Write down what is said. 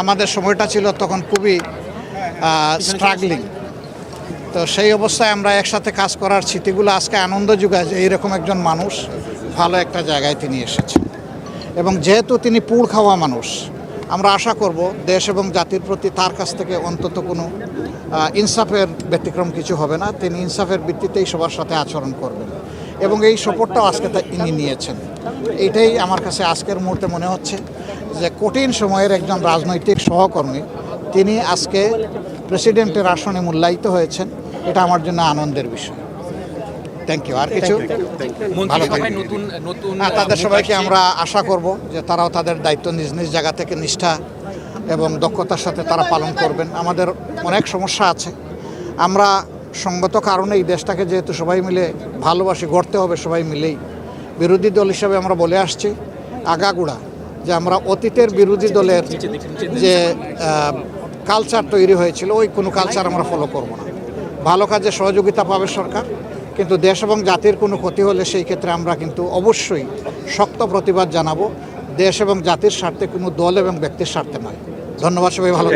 আমাদের সময়টা ছিল তখন খুবই স্ট্রাগলিং, তো সেই অবস্থায় আমরা একসাথে কাজ করার স্মৃতিগুলো আজকে আনন্দ যোগায় যে এইরকম একজন মানুষ ভালো একটা জায়গায় তিনি এসেছেন। এবং যেহেতু তিনি পুড় খাওয়া মানুষ, আমরা আশা করব দেশ এবং জাতির প্রতি তার কাছ থেকে অন্তত কোনো ইনসাফের ব্যতিক্রম কিছু হবে না। তিনি ইনসাফের ভিত্তিতেই সবার সাথে আচরণ করবেন এবং এই সপোর্টটাও আজকে ইনি নিয়েছেন। এইটাই আমার কাছে আজকের মুহূর্তে মনে হচ্ছে যে কঠিন সময়ের একজন রাজনৈতিক সহকর্মী তিনি আজকে প্রেসিডেন্টের আসনে মূল্যায়িত হয়েছেন, এটা আমার জন্য আনন্দের বিষয়। Thank you. আর কিছু ভালো থাকবেন। তাদের সবাইকে আমরা আশা করব যে তারাও তাদের দায়িত্ব নিজ নিজ জায়গা থেকে নিষ্ঠা এবং দক্ষতার সাথে তারা পালন করবেন। আমাদের অনেক সমস্যা আছে, আমরা সঙ্গত কারণে এই দেশটাকে যেহেতু সবাই মিলে ভালোবাসি, গড়তে হবে সবাই মিলেই। বিরোধী দল হিসাবে আমরা বলে আসছি আগাগোড়া যে আমরা অতীতের বিরোধী দলের যে কালচার তৈরি হয়েছিল ওই কোনো কালচার আমরা ফলো করব না। ভালো কাজে সহযোগিতা পাবে সরকার, কিন্তু দেশ এবং জাতির কোনো ক্ষতি হলে সেই ক্ষেত্রে আমরা কিন্তু অবশ্যই শক্ত প্রতিবাদ জানাবো, দেশ এবং জাতির স্বার্থে, কোনো দল এবং ব্যক্তির স্বার্থে নয়। ধন্যবাদ, সবাই ভালো।